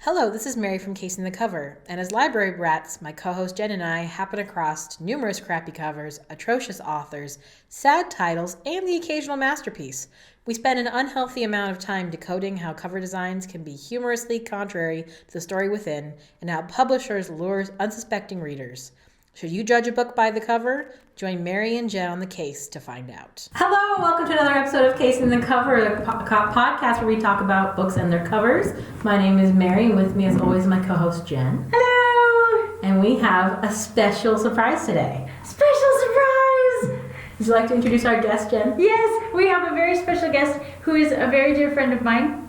Hello, this is Mary from Casing the Cover, and as library brats, my co-host Jen and I happen across numerous crappy covers, atrocious authors, sad titles, and the occasional masterpiece. We spend an unhealthy amount of time decoding how cover designs can be humorously contrary to the story within, and how publishers lure unsuspecting readers. Should you judge a book by the cover? Join Mary and Jen on the case to find out. Hello, welcome to another episode of Casing the Cover, a podcast where we talk about books and their covers. My name is Mary, and with me as always my co-host Jen. Hello! And we have a special surprise today. Special surprise! Would you like to introduce our guest, Jen? Yes, we have a very special guest who is a very dear friend of mine,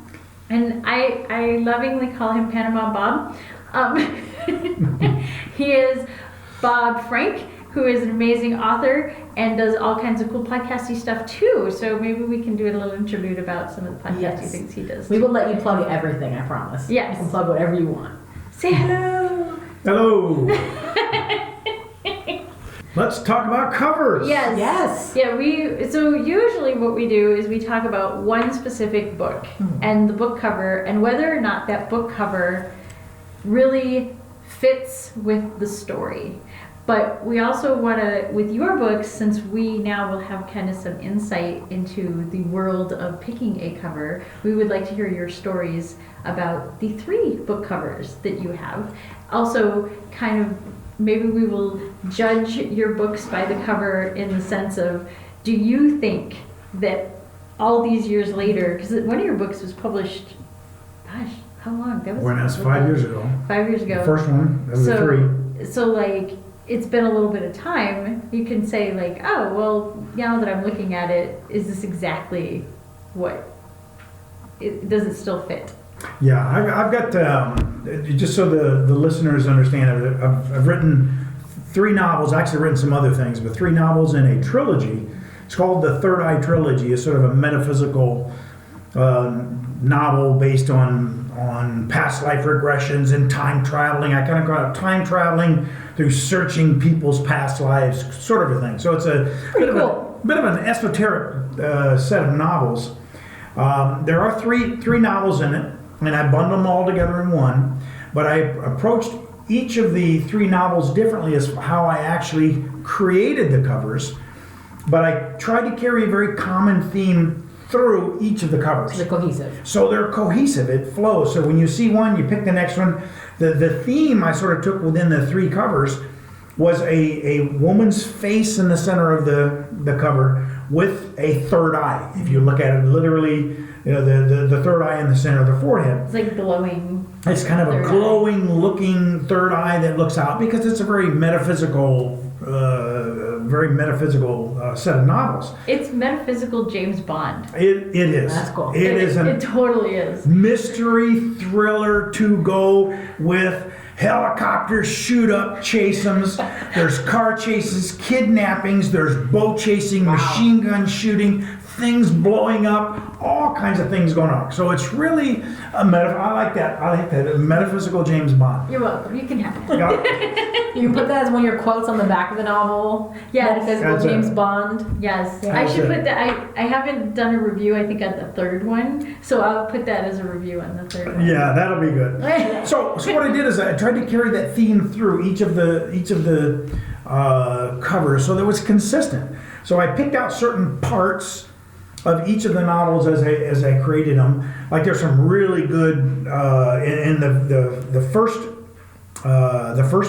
and I lovingly call him Panama Bob. He is Bob Frank, who is an amazing author and does all kinds of cool podcasty stuff too. So maybe we can do a little interlude about some of the podcasty things he does. We will let you plug everything, I promise. Yes. You can plug whatever you want. Say hello. Hello. Let's talk about covers. Yes. Yes. Yeah, so usually what we do is we talk about one specific book and the book cover and whether or not that book cover really fits with the story. But we also want to, with your books, since we now will have kind of some insight into the world of picking a cover, we would like to hear your stories about the 3 book covers that you have. Also, kind of, maybe we will judge your books by the cover in the sense of, do you think that all these years later, because one of your books was published, gosh, how long? That was When that's 5 years ago. 5 years ago. The first one, that was a 3. So like, it's been a little bit of time, you can say like, oh, well, now that I'm looking at it, is this exactly what, does it still fit? Yeah, I've got, just so the listeners understand, I've written 3 novels, actually written some other things, but 3 novels in a trilogy. It's called the Third Eye Trilogy. It's sort of a metaphysical novel based on past life regressions and time traveling. I kind of call it time traveling through searching people's past lives, sort of a thing. So it's a bit of an esoteric set of novels. There are three novels in it, and I bundled them all together in one. But I approached each of the 3 novels differently as how I actually created the covers. But I tried to carry a very common theme through each of the covers. So they're cohesive. So they're cohesive, it flows. So when you see one, you pick the next one. The theme I sort of took within the 3 covers was a woman's face in the center of the cover with a third eye. If you look at it literally, the third eye in the center of the forehead. It's like glowing. It's kind of a glowing looking third eye that looks out because it's a very metaphysical set of novels. It's metaphysical James Bond. It is. That's cool. It totally is. Mystery thriller to go with helicopters shoot up chasems. There's car chases, kidnappings. There's boat chasing, machine gun shooting, things blowing up, all kinds of things going on. So it's really I like that. I like that. A metaphysical James Bond. You're welcome. You can have it. Yeah. You can put that as one of your quotes on the back of the novel. Yes. Metaphysical That's James it. Bond. Yes. Yeah. I should That's put that. I haven't done a review, I think, on the 3rd one. So I'll put that as a review on the 3rd one. Yeah, that'll be good. So what I did is I tried to carry that theme through each of the covers, so that it was consistent. So I picked out certain parts of each of the novels as I created them. Like there's some really good in the first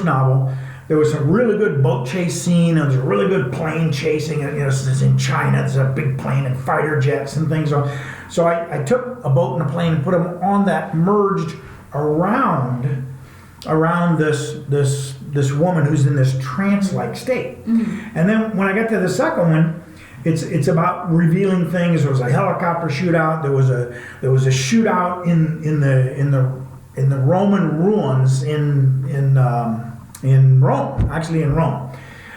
novel. There was some really good boat chase scene, and there's a really good plane chasing. This is in China. There's a big plane and fighter jets and things. So I took a boat and a plane and put them on that merged around this woman who's in this trance-like state. Mm-hmm. And then when I got to the second one, it's about revealing things. There was a helicopter shootout. There was a shootout in the Roman ruins in Rome, actually in Rome.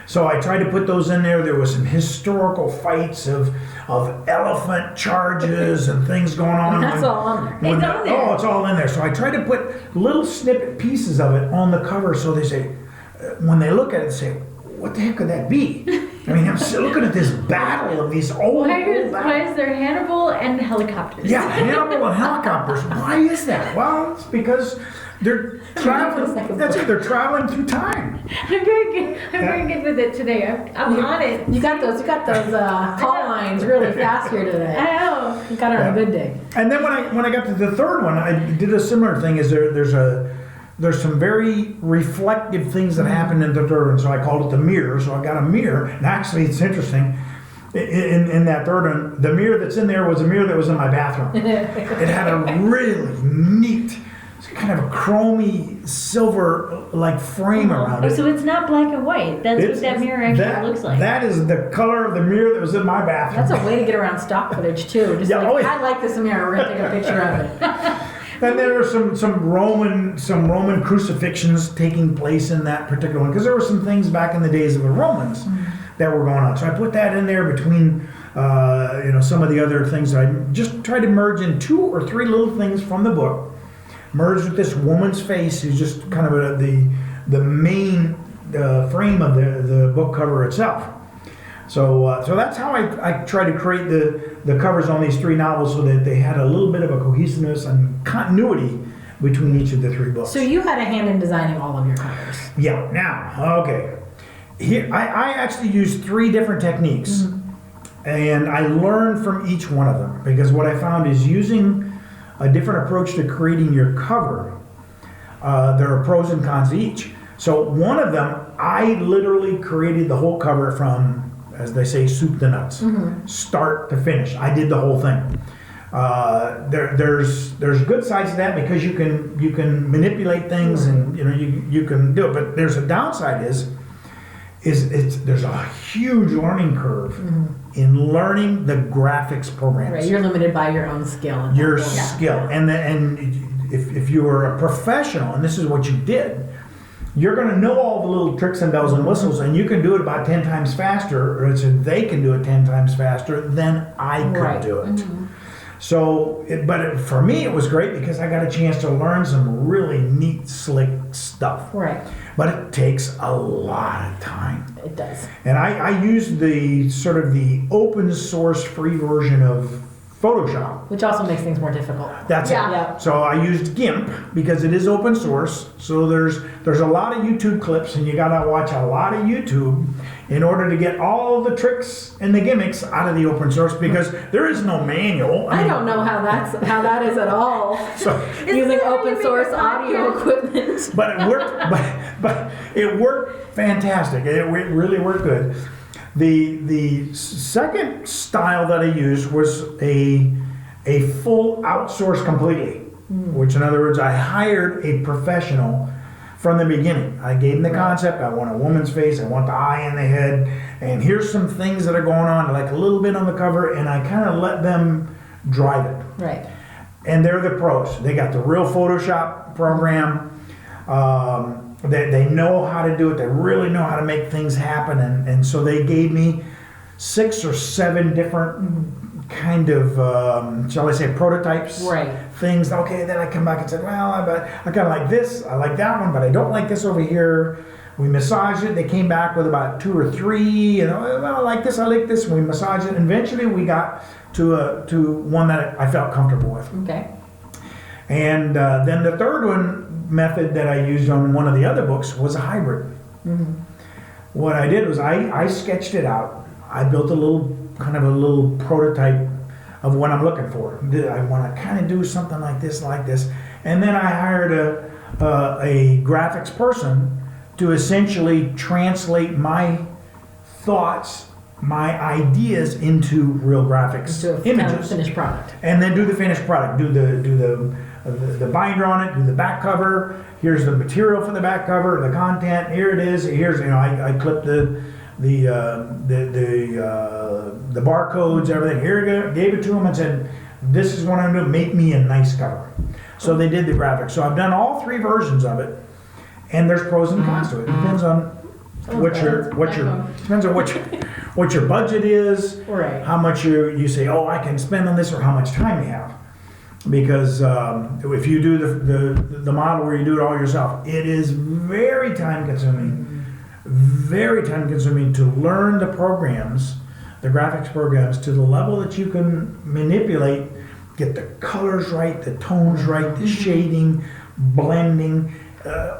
So I tried to put those in there. There was some historical fights of elephant charges and things going on. That's all on there. It's on there. Oh, it's all in there. So I tried to put little snippet pieces of it on the cover so they say, when they look at it, they say, what the heck could that be? I mean, I'm still looking at this battle of these old. Why is there Hannibal and helicopters? Yeah, Hannibal and helicopters. Why is that? Well, it's because they're traveling. That's it. They're traveling through time. I'm very good with it today. I'm on it. You got those call lines really fast here today. I know. You got it on a good day. And then when I got to the third one, I did a similar thing. There's some very reflective things that happened in the third one, so I called it the mirror. So I got a mirror, and actually it's interesting. In that third one, the mirror that's in there was a mirror that was in my bathroom. It had a really neat, kind of a chromy silver like frame around it. So it's not black and white. That's what that mirror actually looks like. That is the color of the mirror that was in my bathroom. That's a way to get around stock footage too. Just I like this mirror. We're gonna take a picture of it. And there were some Roman crucifixions taking place in that particular one, because there were some things back in the days of the Romans that were going on. So I put that in there between some of the other things. I just tried to merge in 2 or 3 little things from the book, merged with this woman's face, who's just kind of the main frame of the book cover itself. So that's how I try to create the covers on these 3 novels, so that they had a little bit of a cohesiveness and continuity between each of the 3 books. So you had a hand in designing all of your covers. Yeah. Now, okay. Here, I actually used 3 different techniques, and I learned from each one of them, because what I found is using a different approach to creating your cover. There are pros and cons to each. So one of them, I literally created the whole cover from, as they say, soup to nuts, start to finish. I did the whole thing. There's good sides to that, because you can manipulate things, and you can do it. But there's a downside there's a huge learning curve in learning the graphics programs. Right, you're limited by your own skill. Your skill, and if you were a professional, and this is what you did, you're going to know all the little tricks and bells and whistles, and you can do it about 10 times faster, or they can do it 10 times faster than I could do it. So, for me, it was great, because I got a chance to learn some really neat, slick stuff. Right. But it takes a lot of time. It does. And I used the sort of the open source free version of Photoshop. Which also makes things more difficult. That's it. Yeah. So I used GIMP, because it is open source. So there's a lot of YouTube clips, and you gotta watch a lot of YouTube in order to get all the tricks and the gimmicks out of the open source, because there is no manual. I don't know how that is at all. So using open source audio equipment. But it worked. but it worked fantastic. It really worked good. The second style that I used was a full outsource completely, which, in other words, I hired a professional from the beginning. I gave them the concept. I want a woman's face. I want the eye and the head. And here's some things that are going on, like a little bit on the cover, and I kind of let them drive it. Right. And they're the pros. They got the real Photoshop program. They know how to do it. They really know how to make things happen. And so they gave me 6 or 7 different kind of, shall I say, prototypes. Right. Things. Okay, then I come back and said, well, I kind of like this. I like that one, but I don't like this over here. We massaged it. They came back with about 2 or 3. And well, I like this. I like this. And we massaged it. And eventually we got to one that I felt comfortable with. Okay. And then the third method that I used on one of the other books was a hybrid. What I did was I sketched it out. I built a little prototype of what I'm looking for. I want to kind of do something like this, and then I hired a graphics person to essentially translate my thoughts, my ideas into real graphics images, kind of finished product, and then do the finished product. Do the binder on it. Do the back cover. Here's the material for the back cover. The content. Here it is. Here's I clipped the barcodes, everything. Here we go. Gave it to them and said, "This is what I'm doing. Make me a nice cover." So they did the graphics. So I've done all 3 versions of it, and there's pros and cons to it. Depends on what your budget is, right? How much you say, oh, I can spend on this, or how much time you have. Because if you do the model where you do it all yourself, it is very time consuming, very time consuming to learn the programs, the graphics programs, to the level that you can manipulate, get the colors right, the tones right, the shading, blending,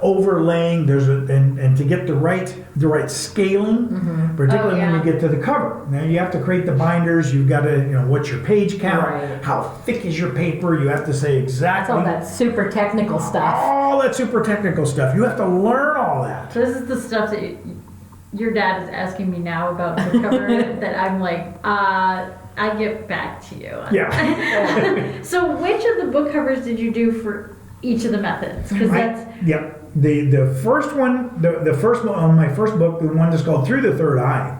overlaying. And to get the right scaling, particularly when you get to the cover. Now you have to create the binders. You've got to, what's your page count? Right. How thick is your paper? You have to say exactly. That's all that super technical stuff. All that super technical stuff. You have to learn all that. So this is the stuff that your dad is asking me now about the cover that I'm like, I get back to you. Yeah. So which of the book covers did you do for each of the methods? Because that's The first one, the first one on my first book, the one that's called Through the Third Eye.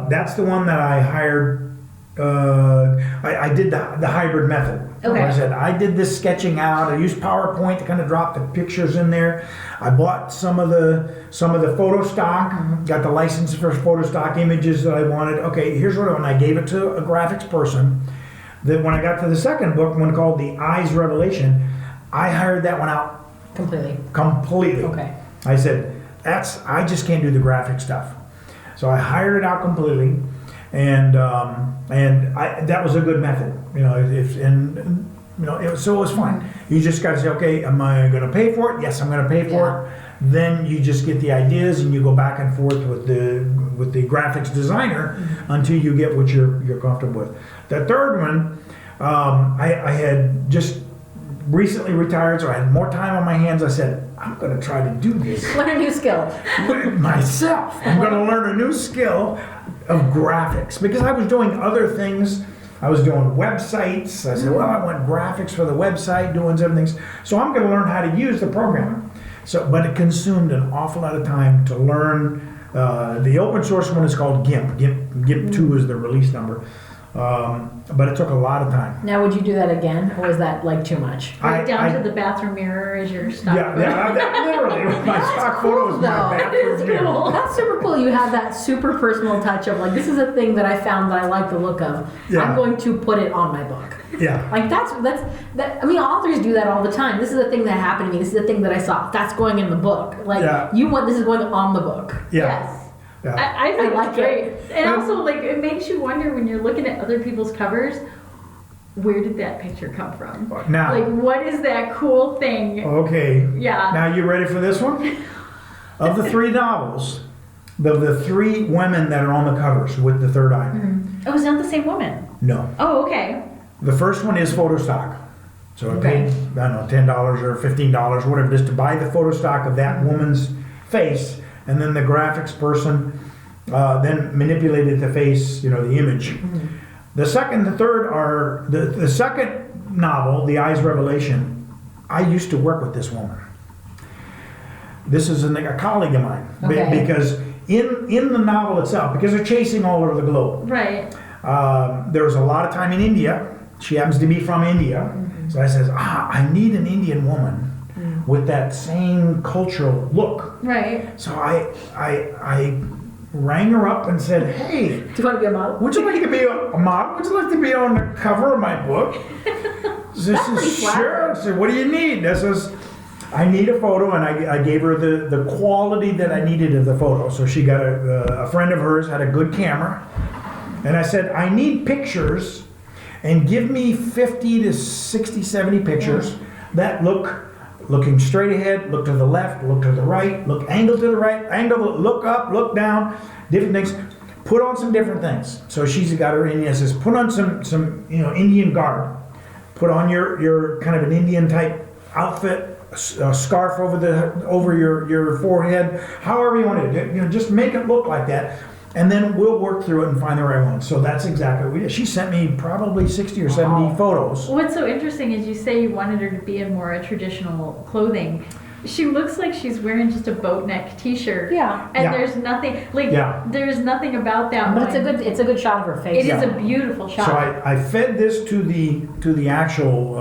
That's the one that I hired. I did the hybrid method. Okay. I said I did this sketching out. I used PowerPoint to kind of drop the pictures in there. I bought some of the photo stock. Got the license for photo stock images that I wanted. Okay, here's what when I gave it to a graphics person. That when I got to the second book, one called The Eyes Revelation, I hired that one out completely. Okay. I said I just can't do the graphic stuff. So I hired it out completely. And that was a good method, so it was fine. You just got to say, okay, am I going to pay for it? Yes, I'm going to pay for it. Then you just get the ideas and you go back and forth with the graphics designer until you get what you're comfortable with. The third one, I had just recently retired, so I had more time on my hands. I said, I'm going to try to do this. Learn a new skill. Myself. I'm going to learn a new skill of graphics because I was doing other things. I was doing websites. I said, well, I want graphics for the website, doing some things. So I'm going to learn how to use the program. But it consumed an awful lot of time to learn. The open source one is called GIMP. GIMP 2 is the release number. But it took a lot of time. Now, would you do that again, or was that like too much? Right down to the bathroom mirror as your stock photo. Yeah, literally. My stock photo is my bathroom mirror. Cool. That's super cool. You have that super personal touch of like, this is a thing that I found that I like the look of. Yeah. I'm going to put it on my book. Yeah. Like that. I mean, authors do that all the time. This is a thing that happened to me. This is a thing that I saw. That's going in the book. Like this is going on the book. Yeah. Yes. Yeah. I think like it's great. it. And also, like, it makes you wonder when you're looking at other people's covers, where did that picture come from? Now, like, what is that cool thing? Okay. Yeah. Now, you ready for this one? Of the three novels, the three women that are on the covers with the third eye. Oh, it's not the same woman. No. Oh, okay. The first one is photo stock. So I paid, I don't know, $10 or $15, whatever it is, to buy the photo stock of that woman's face. And then the graphics person then manipulated the face, the image. The second, the third are, the second novel, The Eyes Revelation, I used to work with this woman. This is a colleague of mine. Okay. Because in the novel itself, because they're chasing all over the globe. Right. There's a lot of time in India. She happens to be from India. So I says, I need an Indian woman with that same cultural look. Right. So I rang her up and said, hey, Do you want to be a model? would you like to be a model? Would you like to be on the cover of my book? She says, sure. I said, what do you need? This is, I need a photo, and I gave her the quality that I needed of the photo. So she got a friend of hers had a good camera. And I said, I need pictures, and give me 50 to 60, 70 pictures that looking straight ahead, look to the left, look to the right, look angle to the right, look up, look down, different things. Put on some different things. So she's got her Indian, says, put on some Indian garb. Put on your kind of an Indian type outfit, a scarf over your forehead, however you want to do it. Just make it look like that. And then we'll work through it and find the right one. So that's exactly what we did. She sent me probably 60 or 70 photos. What's so interesting is you say you wanted her to be in more traditional clothing. She looks like she's wearing just a boat neck T-shirt. Yeah. And there's nothing there's nothing about that But one. it's a good shot of her face. It is a beautiful shot. So I fed this to the actual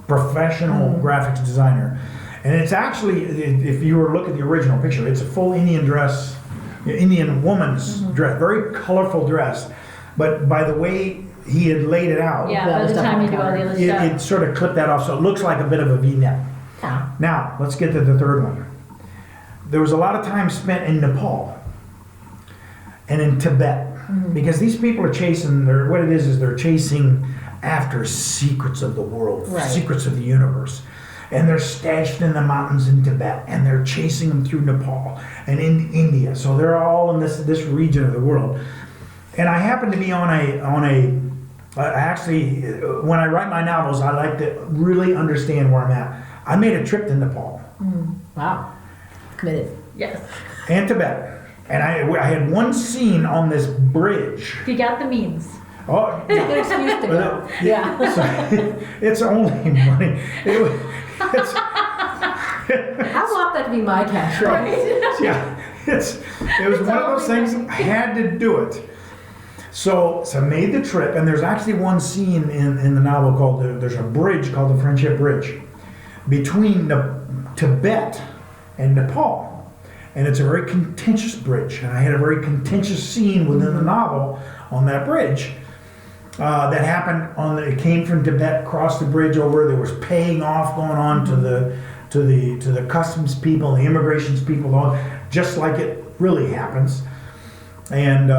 professional graphics designer, and it's actually, if you were to look at the original picture, it's a full Indian dress. Indian woman's dress, very colorful dress, but by the way he had laid it out, by the time you do all the other stuff. it sort of clipped that off, so it looks like a bit of a V-neck. Yeah. Now let's get to the third one. there was a lot of time spent in Nepal and in Tibet because these people are chasing. What it is they're chasing after secrets of the world, Right. secrets of the universe. And they're stashed in the mountains in Tibet, and they're chasing them through Nepal and in India. So they're all in this region of the world. And I happen to be actually, when I write my novels, I like to really understand where I'm at. I made a trip to Nepal Wow. Committed. Yes. and Tibet, and I had one scene on this bridge. If you got the means. Oh, Good excuse to go. Yeah. so, it's only money. It's, I want that to be my cash right? yeah, it was one of those things. I had to do it. So I made the trip, and there's actually one scene in the novel called there's a bridge called the Friendship Bridge between Tibet and Nepal, and it's a very contentious bridge. And I had a very contentious scene within the novel on that bridge. That happened it came from Tibet, crossed the bridge over. There was paying off going on to the customs people, the immigrations people, just like it really happens. And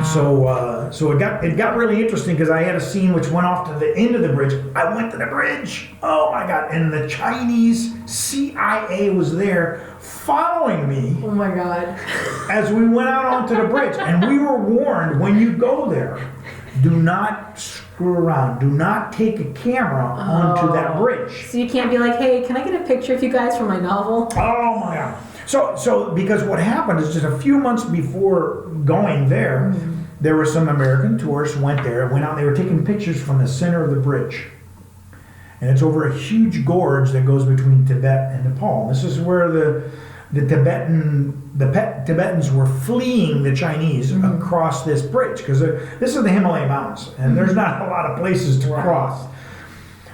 so it got really interesting because I had a scene which went off to the end of the bridge. I went to the bridge. Oh my God! And the Chinese CIA was there following me. Oh my God. As we went out onto the bridge, and we were warned, when you go there, do not screw around. Do not take a camera onto that bridge. So you can't be like, hey, can I get a picture of you guys for my novel? Oh my God. So because what happened is just a few months before going there, there were some American tourists went out, they were taking pictures from the center of the bridge. And it's over a huge gorge that goes between Tibet and Nepal. This is where the Tibetans were fleeing the Chinese across this bridge, because this is the Himalaya Mountains, and there's not a lot of places to cross.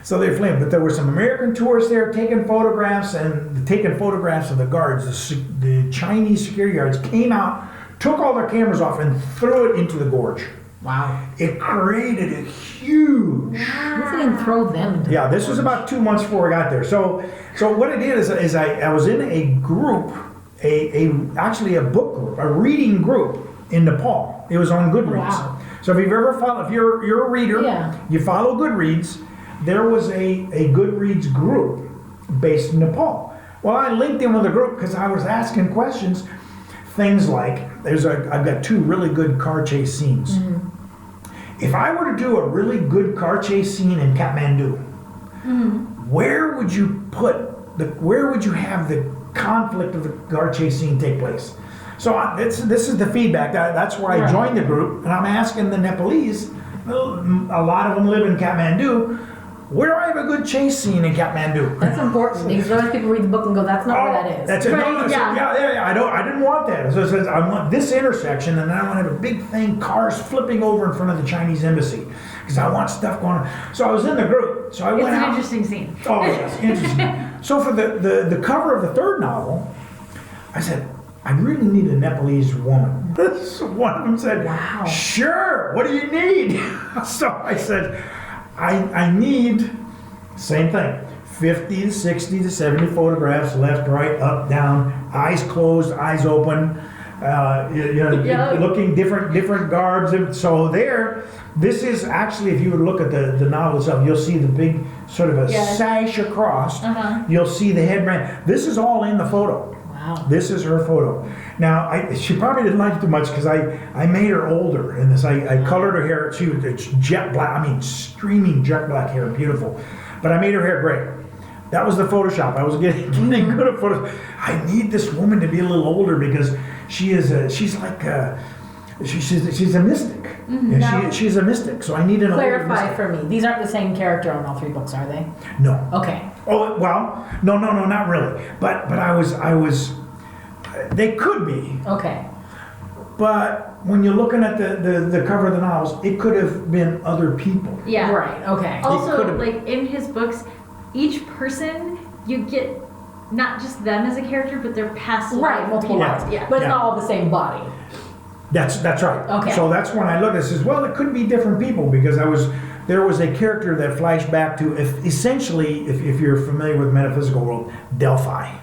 So they're fleeing, but there were some American tourists there taking photographs of the guards. The Chinese security guards came out, took all their cameras off, and threw it into the gorge. Wow. It created a huge. Wow. They didn't throw them into Yeah, this was about 2 months before I got there. So what I did is I was in a group, actually a book group, a reading group in Nepal. It was on Goodreads. Wow. So if you're a reader, Yeah. you follow Goodreads. There was a Goodreads group based in Nepal. Well, I linked in with the group because I was asking questions. Things like, I've got 2 really good car chase scenes. If I were to do a really good car chase scene in Kathmandu, where would you have the conflict of the car chase scene take place? So this is the feedback. That's why I joined the group, and I'm asking the Nepalese. A lot of them live in Kathmandu. Where do I have a good chase scene in Kathmandu? That's important because other people read the book and go, "That's not where that is." That's it. Right, No, yeah. I didn't want that. So it says I want this intersection, and then I want to have a big thing, cars flipping over in front of the Chinese embassy, because I want stuff going on. So I was in the group. So I went It's an out. interesting scene. Oh, yes, interesting. So for the cover of the third novel, I said, I really need a Nepalese woman. One of them said, Wow. Sure, what do you need? So I said, I need, same thing, 50 to 60 to 70 photographs, left, right, up, down, eyes closed, eyes open, looking different garbs. So this is actually, if you would look at the novel itself, you'll see the big sort of a sash across. You'll see the headband. This is all in the photo. Wow. This is her photo. Now, she probably didn't like it too much because I made her older in this. I colored her hair. It's jet black. Streaming jet black hair, beautiful. But I made her hair gray. That was the Photoshop. I was getting good at photos. I need this woman to be a little older because she's a mystic. She's a mystic. So I need an older mystic. Clarify for me. These aren't the same character on all 3 books, are they? No. Okay. Oh well, no, not really. But I was. They could be. Okay. But when you're looking at the cover of the novels, it could have been other people. Yeah. Right. Okay. Also, like in his books, each person you get not just them as a character, but their past life. Right. Multiple lives. Yeah. But it's not all the same body. That's right. Okay. So that's when I looked at it, says, well, it could be different people because there was a character that flashed back to essentially, if you're familiar with the metaphysical world, Delphi.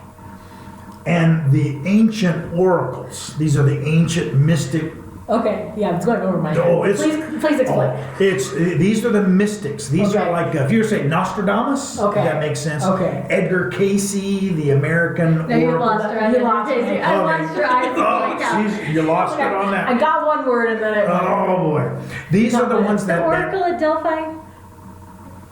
and the ancient oracles. These are the ancient mystic. Okay, yeah, it's going over my head. Oh, it's, Please explain. These are the mystics. These Okay. are like, if you were saying Nostradamus, Okay. if that makes sense. Okay. Edgar Casey, the American No, you oracle. lost her eyes. You lost me. I lost your eyes. Oh, you lost it on that. I got one word and then it went. Oh boy. These are the ones The that. Oracle at Delphi.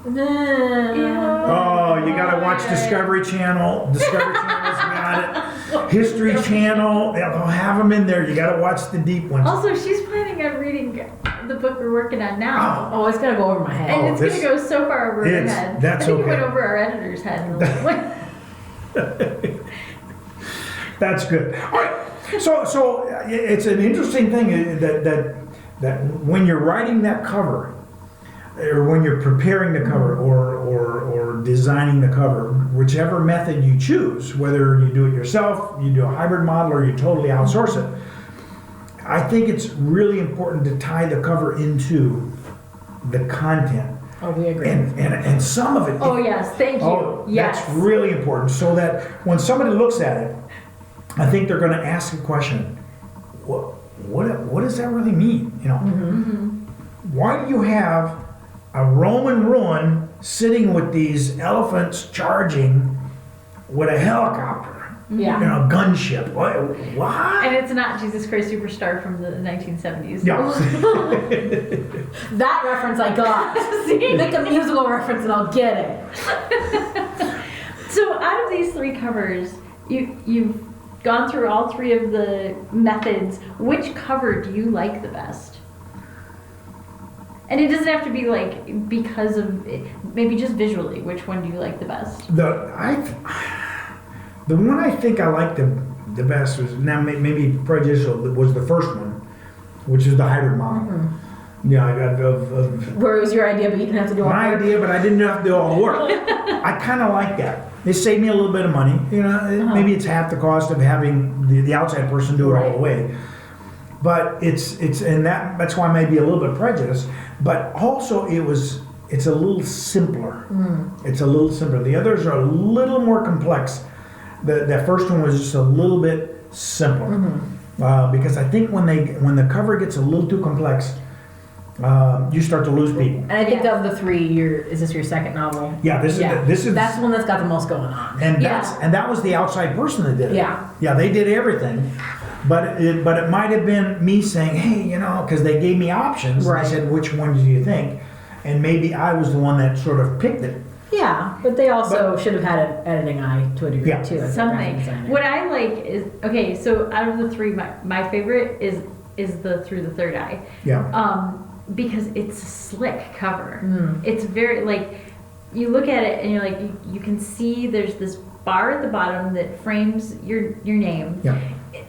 Oh, you gotta watch Discovery Channel. Discovery Channel's got it. History Channel, they'll have them in there. You gotta watch the deep ones. Also, she's planning on reading the book we're working on now. Oh, it's gonna go over my head. And Oh, it's this- going to go so far over her it's- head. that's I think okay. it went over our editor's head. That's good. All right. So it's an interesting thing that when you're writing that cover, or when you're preparing the cover, or designing the cover, whichever method you choose, whether you do it yourself, you do a hybrid model, or you totally outsource it, I think it's really important to tie the cover into the content. Oh, we agree. And some of it. Oh, yes. Thank you. Oh, yes. that's really important. So that when somebody looks at it, I think they're going to ask a question. What does that really mean? You know, why do you have a Roman ruin sitting with these elephants charging with a helicopter? Yeah. You know, gunship. What? And it's not Jesus Christ Superstar from the 1970s. Yeah. That reference I got. Make a musical reference and I'll get it. So out of these three covers, you've gone through all three of the methods. Which cover do you like the best? And it doesn't have to be like because of maybe just visually. Which one do you like the best? The one I think I liked the best was, now maybe prejudicial, was the first one, which is the hybrid model. Yeah, I got Where was your idea, but you didn't have to do all my the work? idea, but I didn't have to do all the work. I kind of like that. It saved me a little bit of money. You know, maybe it's half the cost of having the outside person do it all the way. But that's why I may be a little bit prejudiced. But also it's a little simpler. It's a little simpler. The others are a little more complex. That first one was just a little bit simpler. Because I think when the cover gets a little too complex, you start to lose people. And I think of the three, is this your second novel? Yeah, this is That's the one that's got the most going on. and that was the outside person that did it. Yeah. They did everything, but it might have been me saying, hey, you know, because they gave me options. Right. They said, which one do you think? And maybe I was the one that sort of picked it. Yeah, but they also should have had an editing eye to a degree Yeah. too. As a Something. graphic designer. What I like is okay. So out of the three, my favorite is the Through the Third Eye. Yeah. Because it's a slick cover. It's very like you look at it and you're like you can see there's this bar at the bottom that frames your name. Yeah.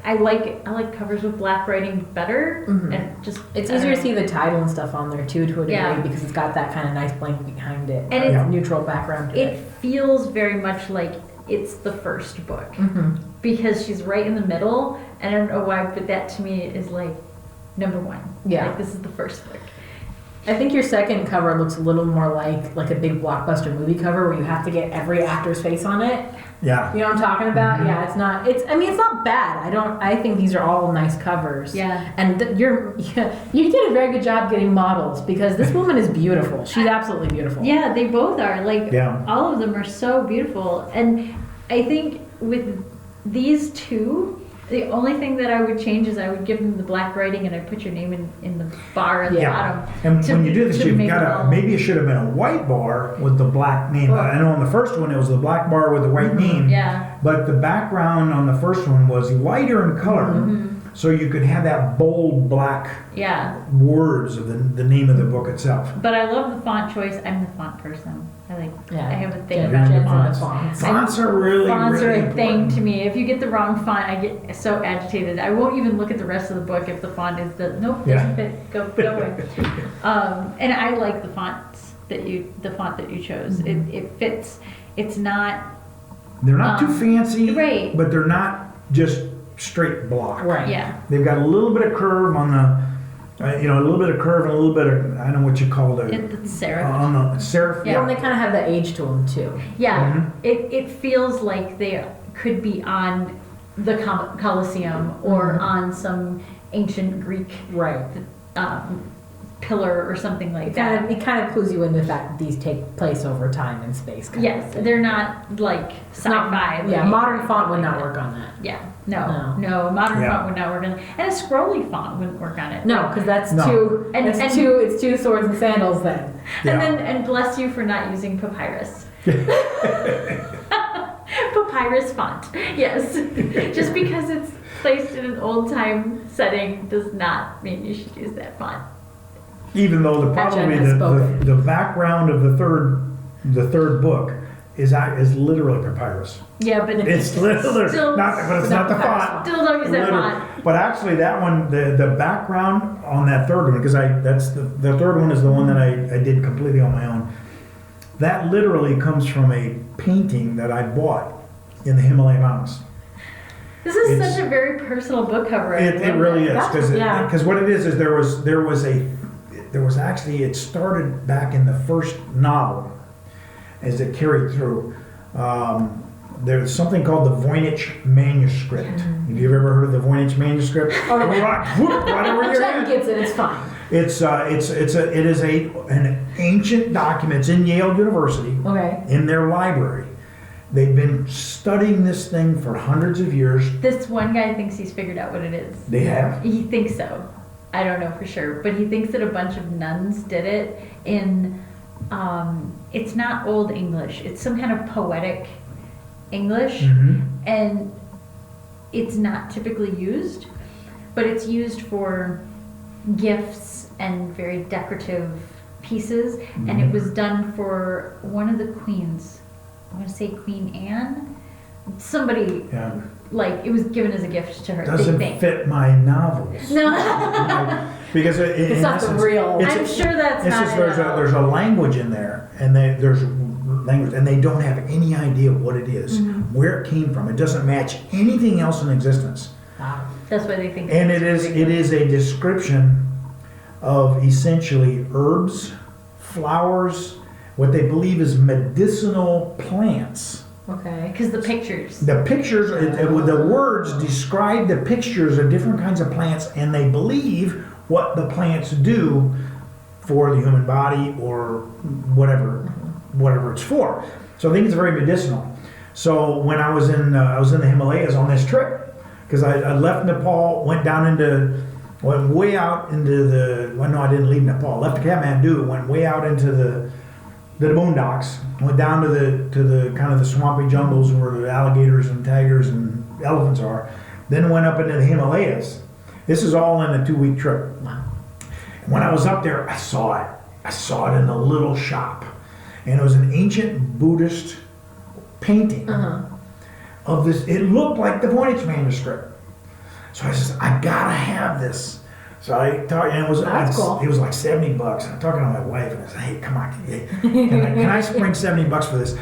I like covers with black writing better and just It's I don't easier to know. see the title and stuff on there too to a degree Yeah. because it's got that kind of nice blank behind it. And it's- neutral background to It it. feels very much like it's the first book because she's right in the middle, and I don't know why, but that to me is like number one. Yeah. Like this is the first book. I think your second cover looks a little more like a big blockbuster movie cover where you have to get every actor's face on it. Yeah. You know what I'm talking about? Yeah, it's not. It's not bad. I think these are all nice covers. Yeah. And you did a very good job getting models because this woman is beautiful. She's absolutely beautiful. Yeah, they both are. Like Yeah. all of them are so beautiful, and I think with these two, the only thing that I would change is I would give them the black writing and I'd put your name in the bar at the bottom. And to- when you do this, to you've make got it to, all- maybe it should have been a white bar with the black name. Well- I know on the first one it was the black bar with the white name. Yeah. But the background on the first one was lighter in color, so you could have that bold black Yeah. words of the name of the book itself. But I love the font choice. I'm the font person. I have a thing Jen- about Jen's the into fonts. fonts. Fonts are really, Fonts really are a thing important. to me. If you get the wrong font, I get so agitated. I won't even look at the rest of the book if the font is nope, Yeah. doesn't fit. Go away. And I like the font that you chose. It fits. It's not They're not too fancy, right. but they're not just straight block. Right. yeah. They've got a little bit of curve on the, a little bit of curve and a little bit of, I don't know what you call it. It's serif. On the serif. Yeah. Well, and they kind of have the age to them too. Yeah. Mhm. It feels like they could be on the Colosseum or on some ancient Greek Right. pillar or something like that. It kind of clues you into the fact that these take place over time and space. Kind Yes, of thing. they're not like sci-fi. Yeah, modern font would not work on that. Yeah, no, modern font would not work on it, and a scrolly font wouldn't work on it. No, because that's No. two. And- It's and- two swords and sandals then. And bless you for not using papyrus. Papyrus font, yes. Just because it's placed in an old time setting does not mean you should use that font. Even though the background of the third book is literally papyrus. Yeah, but It's literally still, but it's not the font. Still don't use that Literally. font. But actually, that one, the background on that third one, because that's the third one is the one that I did completely on my own. That literally comes from a painting that I bought in the Himalaya Mountains. This is It's- such a very personal book cover. It really is, because Yeah. what it is it started back in the first novel as it carried through. There's something called the Voynich Manuscript. Have you ever heard of the Voynich Manuscript? Oh, Whatever you're Jen in. gets it. It's fine. It is an ancient document. It's in Yale University Okay. in their library. They've been studying this thing for hundreds of years. This one guy thinks he's figured out what it is. They have. He thinks so. I don't know for sure, but he thinks that a bunch of nuns did it in, it's not Old English, it's some kind of poetic English, Mhm. and it's not typically used, but it's used for gifts and very decorative pieces, and it was done for one of the queens. I want to say Queen Anne. Somebody, Yeah. like, it was given as a gift to her. they Doesn't think. fit my novels. No. Because It's not the real. I'm sure that's It's not just it. there's a language in there, and there's language, and they don't have any idea what it is, where it came from. It doesn't match anything else in existence, Wow. That's why they think. and it is a description of essentially herbs, flowers, what they believe is medicinal plants. Okay. Because the pictures. The pictures, the words describe the pictures of different kinds of plants, and they believe what the plants do for the human body or whatever it's for. So I think it's very medicinal. So when I was in the Himalayas on this trip, because I left Nepal, went way out into no, I didn't leave Nepal. Left Kathmandu, went way out into the boondocks, went down to the kind of the swampy jungles where the alligators and tigers and elephants are. Then went up into the Himalayas. This is all in a 2-week trip. Wow. When I was up there, I saw it. I saw it in a little shop, and it was an ancient Buddhist painting of this. It looked like the Voynich Manuscript. So I said, I gotta have this. So I talked, and That's cool. it was like $70. I'm talking to my wife, and I said, hey, come on, can I spring $70 for this?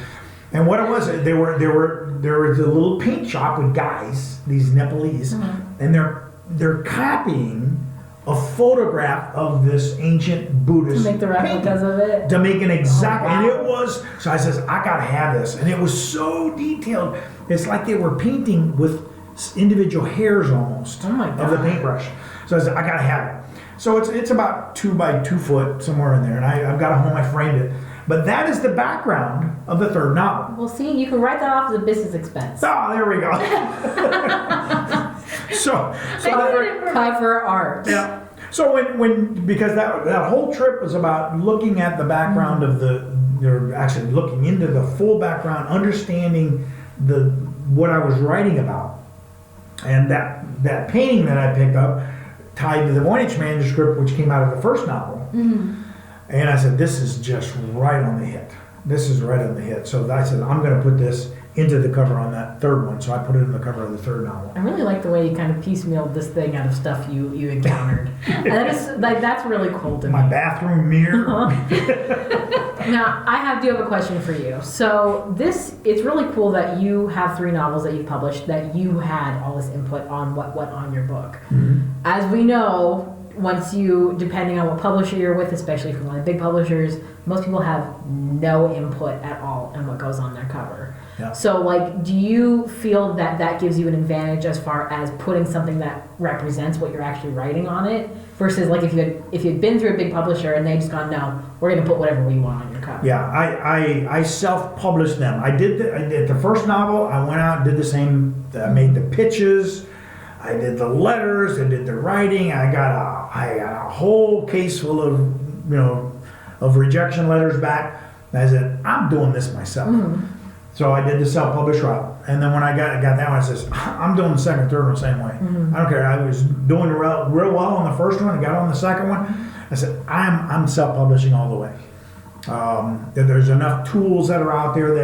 And what it was, there was a little paint shop with guys, these Nepalese, and they're copying a photograph of this ancient Buddhist To make the replicas painting. of it. To make an exact, Oh, wow. and it was, so I says, I gotta have this. And it was so detailed. It's like they were painting with individual hairs almost Oh my of the God. paintbrush. So I said, I gotta have it. So it's about 2 by 2 foot, somewhere in there. And I've got it home, I framed it. But that is the background of the third novel. Well, see, you can write that off as a business expense. Oh, there we go. so Cover art. yeah. So because that whole trip was about looking at the background of they're actually looking into the full background, understanding what I was writing about, and that painting that I picked up tied to the Voynich Manuscript, which came out of the first novel. And I said, this is just right on the hit. This is right on the hit. So I said, I'm going to put this into the cover on that third one. So I put it in the cover of the third novel. I really like the way you kind of piecemealed this thing out of stuff you encountered. And that's really cool to me. My bathroom mirror. Now, I do have a question for you. So it's really cool that you have 3 novels that you've published, that you had all this input on what went on your book. As we know, depending on what publisher you're with, especially from one of the big publishers, most people have no input at all in what goes on their cover. Yeah. So, like, do you feel that that gives you an advantage as far as putting something that represents what you're actually writing on it, versus like if you had been through a big publisher and they just gone, no, we're going to put whatever we want on your cover. Yeah, I self-published them. I did the first novel. I went out and did the same. I made the pitches. I did the letters. I did the writing. I got a whole case full of of rejection letters back. And I said, I'm doing this myself. So I did the self-published route. And then when I got that one, I says, I'm doing the second, third one the same way. I don't care. I was doing real well on the first one. I got on the second one. I said, I'm self-publishing all the way. There's enough tools that are out there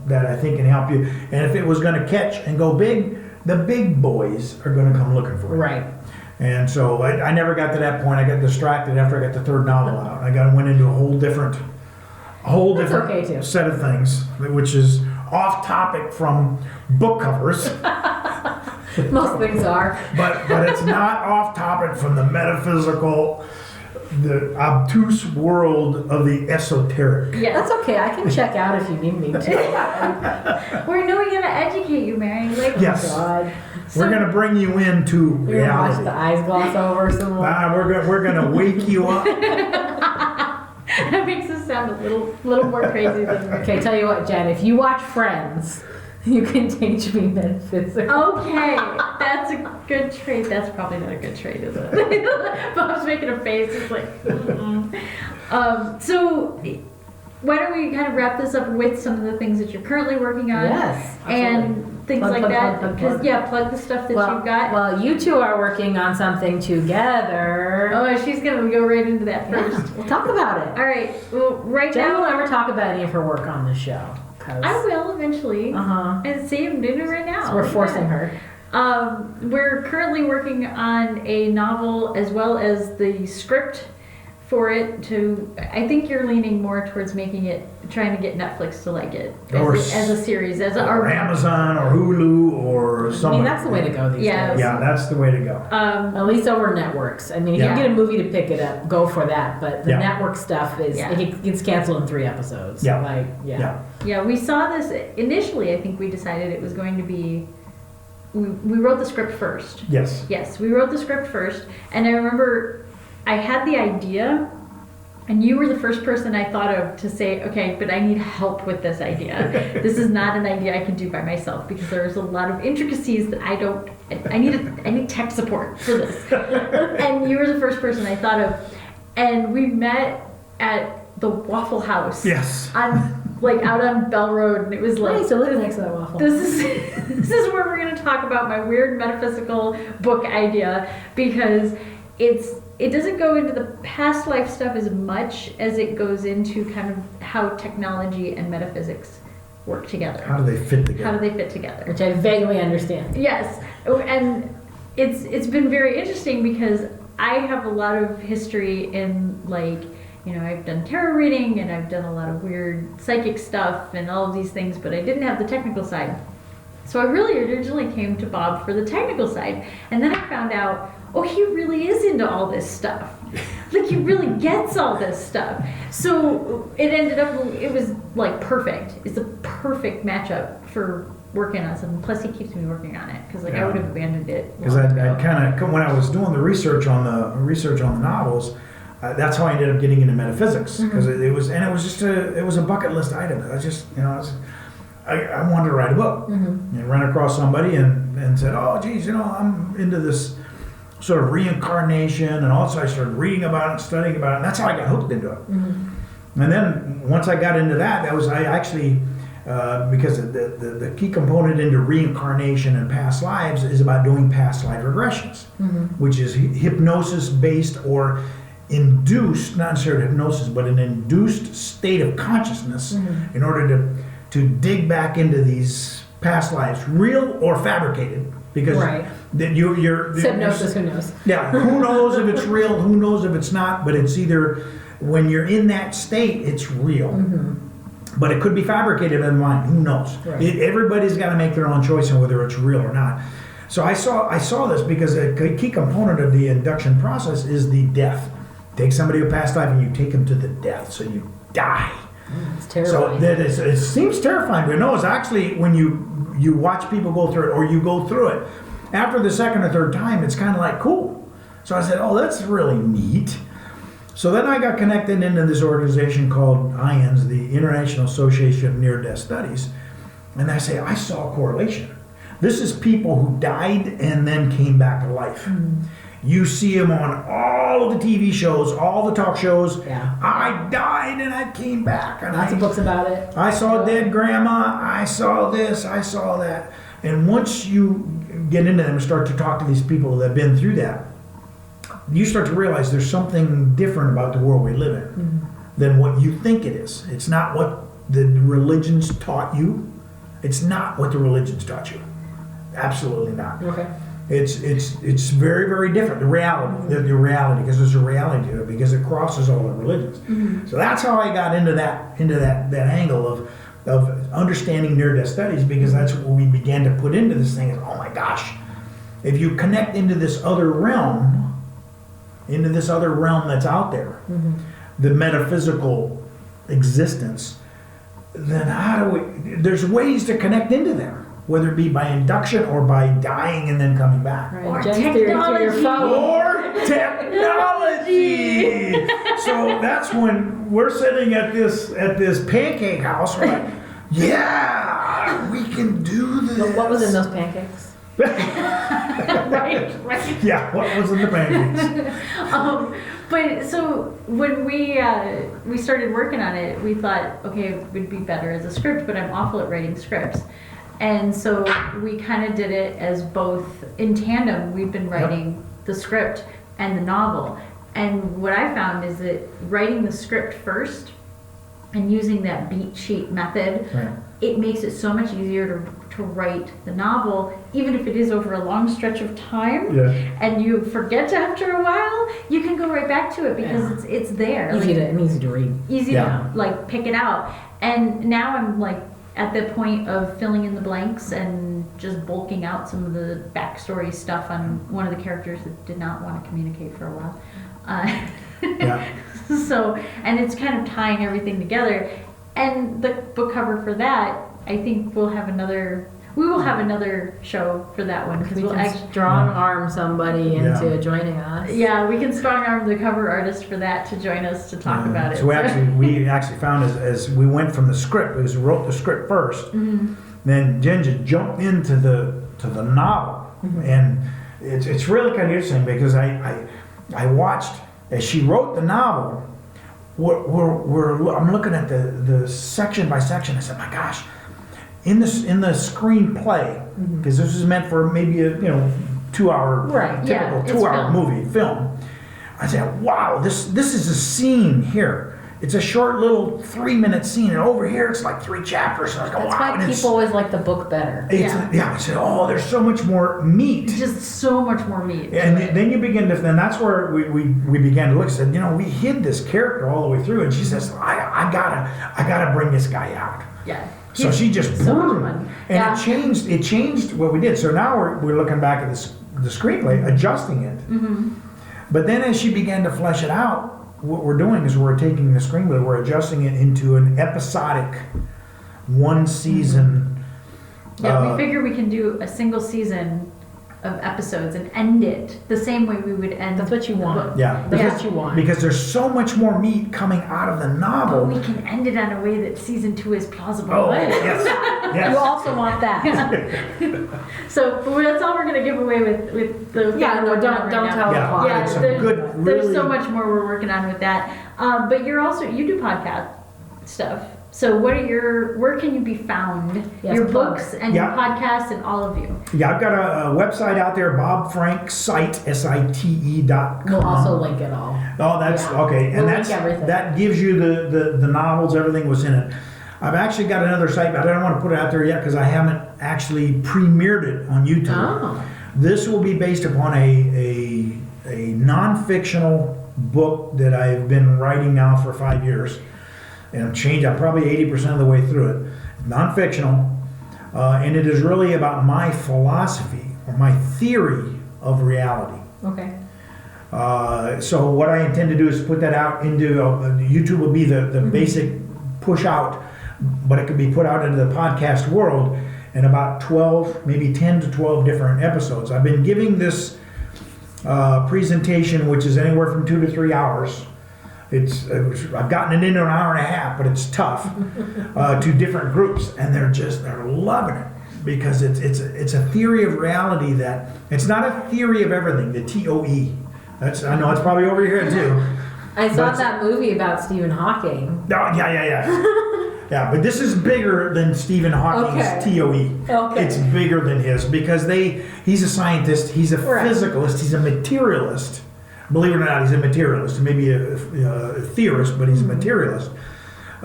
that I think can help you. And if it was going to catch and go big, the big boys are going to come looking for it. Right. And so I never got to that point. I got distracted after I got the third novel out. I went into a whole different okay too. set of things, which is off topic from book covers. Most things are. But it's not off topic from the metaphysical, the obtuse world of the esoteric. Yeah. That's okay. I can check out if you need me to. We're going to educate you, Mary. Like, Yes. Oh God. We're going to bring you into You're gonna watch reality. the eyes gloss over some more. We're going to wake you up. that makes us sound a little more crazy than Okay, tell you what, Jen. If you watch Friends, you can teach me metaphysics. Okay, that's a good trait. That's probably not a good trait, is it? Bob's making a face. It's like, so why don't we kind of wrap this up with some of the things that you're currently working on? Yes, And things Plug, like plug, that. plug, plug, Because, plug. yeah, plug the stuff that you've got. Well, you two are working on something together. Oh, she's going to go right into that first. Yeah, we'll talk about it. All right. Well, right Jen now, will never talk about any of her work on this show. I will eventually. Uh-huh. And see, I'm doing it right now. So we're forcing her. We're currently working on a novel as well as the script for it. I think you're leaning more towards making it, trying to get Netflix to like it as a series, Or Amazon or Hulu or something. I mean, that's the way to go these Yeah. days. Yeah, that's the way to go. At least over networks. I mean, if Yeah. you get a movie to pick it up, go for that. But the Yeah. network stuff is Yeah. it gets canceled in 3 episodes. Yeah. Like, yeah. Yeah, we saw this initially. I think we decided it was going to be. We wrote the script first. Yes. Yes, we wrote the script first, and I remember I had the idea, and you were the first person I thought of to say, okay, but I need help with this idea. This is not an idea I can do by myself because there's a lot of intricacies that I need tech support for this. And you were the first person I thought of, and we met at the Waffle House. Yes. Out on Bell Road, and it was like, Nice to live next to that waffle. this is where we're going to talk about my weird metaphysical book idea, because it doesn't go into the past life stuff as much as it goes into kind of how technology and metaphysics work together. How do they fit together? How do they fit together? Which I vaguely understand. Yes, and it's been very interesting because I have a lot of history in I've done tarot reading and I've done a lot of weird psychic stuff and all of these things, but I didn't have the technical side. So I really originally came to Bob for the technical side, and then I found out, oh, he really is into all this stuff. Like, he really gets all this stuff. So it ended up, it was like perfect. It's a perfect matchup for working on something. Plus, he keeps me working on it because I would have abandoned it. Because I kind of, when I was doing the research on the novels, that's how I ended up getting into metaphysics, because it was a bucket list item. I wanted to write a book, and ran across somebody and said, oh geez, I'm into this sort of reincarnation, and also I started reading about it and studying about it, and that's how I got hooked into it. And then once I got into that, I actually because the key component into reincarnation and past lives is about doing past life regressions, which is hypnosis based or induced, not necessarily hypnosis, but an induced state of consciousness in order to dig back into these past lives, real or fabricated, because you're Hypnosis, who knows? Yeah, who knows if it's real, who knows if it's not, but it's either, when you're in that state, it's real. But it could be fabricated in the mind, who knows? Right. Everybody's got to make their own choice on whether it's real or not. So I saw this because a key component of the induction process is the death. Take somebody who passed life and you take them to the death, so you die. It's So terrifying. it seems terrifying, but no, it's actually when you watch people go through it, or you go through it, after the second or third time, it's kind of like cool. So I said, oh, that's really neat. So then I got connected into this organization called IANS, the International Association of Near-Death Studies, and I say, I saw a correlation. This is people who died and then came back to life. Mm-hmm. You see them on all of the TV shows, all the talk shows. Yeah. I died and I came back. And Lots of books about it. I saw dead grandma. I saw this. I saw that. And once you get into them and start to talk to these people that have been through that, you start to realize there's something different about the world we live in than what you think it is. It's not what the religions taught you. It's not what the religions taught you. Absolutely not. Okay. It's very, very different. The reality, the reality, because there's a reality to it, because it crosses all the religions. Mm-hmm. So that's how I got into that angle of understanding near-death studies, because that's what we began to put into this thing. Is, oh my gosh, if you connect into this other realm that's out there, the metaphysical existence, then how do we? There's ways to connect into there. Whether it be by induction or by dying and then coming back. Right. Or Jen's theory through your phone. Or technology! So that's when we're sitting at this pancake house, we're like, yeah, we can do this. What was in those pancakes? Right. Yeah, what was in the pancakes? But so when we started working on it, we thought, okay, it would be better as a script, but I'm awful at writing scripts. And so we kind of did it as both in tandem. We've been writing the script and the novel. And what I found is that writing the script first and using that beat sheet method, it makes it so much easier to write the novel, even if it is over a long stretch of time and you forget after a while, you can go right back to it because it's there. Easy to read. Easy to like pick it out. And now I'm like at the point of filling in the blanks and just bulking out some of the backstory stuff on one of the characters that did not want to communicate for a while. So, and it's kind of tying everything together. And the book cover for that, I think we will have another show for that one, because we'll actually strong arm somebody into joining us. Yeah, we can strong arm the cover artist for that to join us to talk about it. So we actually found as we went from the script, we wrote the script first, then Jenn just jumped into the novel, and it's really kind of interesting because I watched as she wrote the novel. I'm looking at the section by section. I said, my gosh. In the screenplay, because this is meant for maybe a 2-hour typical 2-hour movie film. I said, wow, this is a scene here. It's a short little 3-minute scene, and over here it's like 3 chapters. And I go, That's wow, why people always like the book better. I said, oh, there's so much more meat. Just so much more meat. And then you begin to, and that's where we began to look. I said, we hid this character all the way through, and she says, I gotta bring this guy out. Yeah. So she just boom, and it changed what we did. So now we're looking back at the screenplay, adjusting it. But then as she began to flesh it out, what we're doing is we're taking the screenplay, we're adjusting it into an episodic 1 season. Yeah, we figure we can do a single season of episodes and end it the same way we would end. That's what you want. That's what you want. Because there's so much more meat coming out of the novel. But we can end it in a way that season 2 is plausible. Oh, yes. You also want that. So, but that's all we're going to give away with the. Don't tell the plot. There's so much more we're working on with that. But you do podcast stuff. So where can you be found? Yes, your plug. books and your podcasts and all of you. Yeah, I've got a website out there, Bob Frank site, site.com. We'll also link it all. Oh, that's okay. And link everything. That gives you the novels, everything was in it. I've actually got another site, but I don't want to put it out there yet because I haven't actually premiered it on YouTube. Oh. This will be based upon a non-fictional book that I've been writing now for 5 years. And I'm probably 80% of the way through it. Non-fictional. And it is really about my philosophy or my theory of reality. Okay. So what I intend to do is put that out into YouTube will be the basic push out, but it could be put out into the podcast world in about 12, maybe 10 to 12 different episodes. I've been giving this presentation, which is anywhere from 2 to 3 hours. I've gotten it into an hour and a half, but it's tough, to different groups, and they're loving it because it's a theory of reality that it's not a theory of everything. The TOE. I know it's probably over here too. I saw that movie about Stephen Hawking. Oh, yeah. Yeah, but this is bigger than Stephen Hawking's TOE. Okay. It's bigger than his because he's a scientist, he's a physicalist, he's a materialist. Believe it or not, he's a materialist. Maybe a theorist, but he's a materialist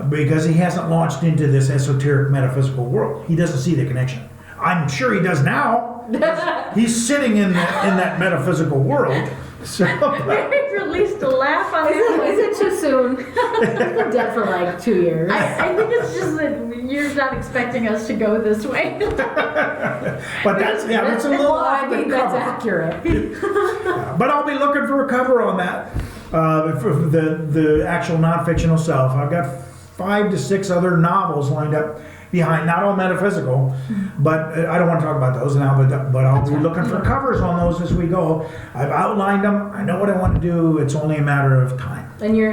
because he hasn't launched into this esoteric metaphysical world. He doesn't see the connection. I'm sure he does now. He's sitting in that metaphysical world. So, Mary released a laugh on Is it too soon? He's been dead for like 2 years. I think it's just that you're not expecting us to go this way. but that's a little off the that's cover. accurate. But I'll be looking for a cover on that for the actual non-fictional self. I've got 5 to 6 other novels lined up behind, not all metaphysical, but I don't want to talk about those now, but I'll be looking for covers on those as we go. I've outlined them. I know what I want to do. It's only a matter of time. And you're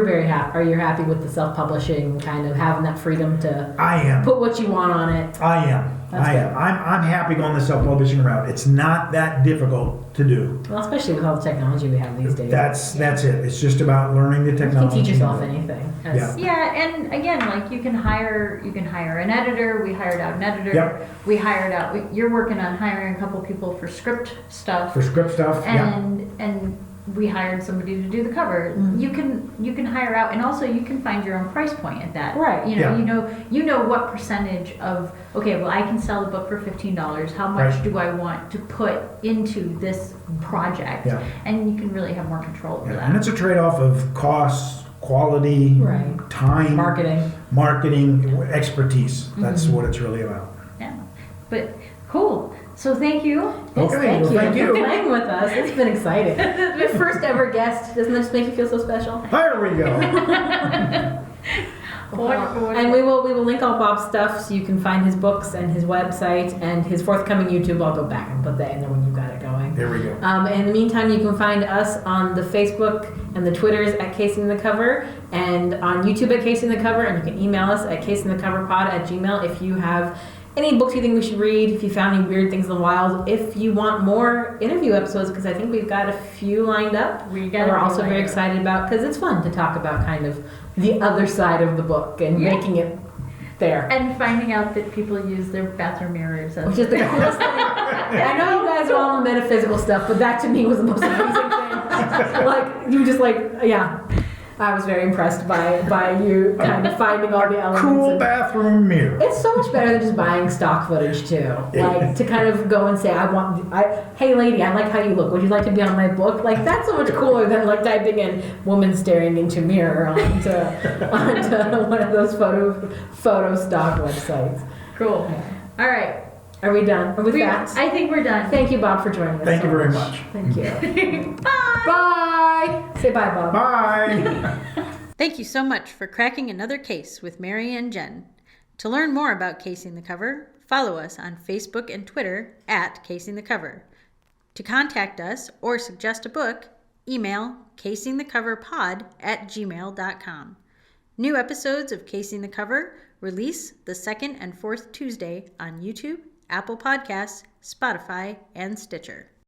very happy. Are you happy with the self-publishing, kind of having that freedom to I am. put what you want on it? I am. That's I am. I'm happy going the self-publishing route. It's not that difficult to do. Well, especially with all the technology we have these days. That's it. It's just about learning the You technology. can teach yourself anything. Yeah. Yeah, and again, like you can hire an editor. We hired out an editor. Yep. We hired out. You're working on hiring a couple people for script stuff. For script stuff, and we hired somebody to do the cover. You can hire out, and also you can find your own price point at that. Right. You know what percentage of I can sell the book for $15. How much Right. do I want to put into this project? Yeah. And you can really have more control over that. And it's a trade-off of cost, quality, Right. time, Marketing. expertise. That's what it's really about. Yeah. But cool. So thank you. Yes, Okay, thank well, you thank you. for playing with us. It's been exciting. Your first ever guest. Doesn't that just make you feel so special? There we go. And we will link all Bob's stuff so you can find his books and his website and his forthcoming YouTube. I'll go back and put that in there when you've got it going. There we go. In the meantime, you can find us on the Facebook and the Twitters at Casing the Cover, and on YouTube at Casing the Cover, and you can email us at casingthecoverpod@gmail.com if you have any books you think we should read, if you found any weird things in the wild, if you want more interview episodes, because I think we've got a few lined up. We're also very excited about, because it's fun to talk about kind of the other side of the book and making it there. And finding out that people use their bathroom mirrors as Which is the coolest thing. I know you guys are all on the metaphysical stuff, but that to me was the most amazing thing. I was very impressed by you kind of finding all the elements. Cool bathroom mirror. It's so much better than just buying stock footage too. Like to kind of go and say, hey lady, I like how you look. Would you like to be on my book? Like that's so much cooler than like typing in woman staring into mirror onto one of those photo stock websites. Cool. All right. Are we done? With that? I think we're done. Thank you, Bob, for joining us. Thank you very much. Thank you. Bye. Bye. Say bye, Bob. Bye. Thank you so much for cracking another case with Mary and Jen. To learn more about Casing the Cover, follow us on Facebook and Twitter at Casing the Cover. To contact us or suggest a book, email casingthecoverpod@gmail.com. New episodes of Casing the Cover release the second and fourth Tuesday on YouTube, Apple Podcasts, Spotify, and Stitcher.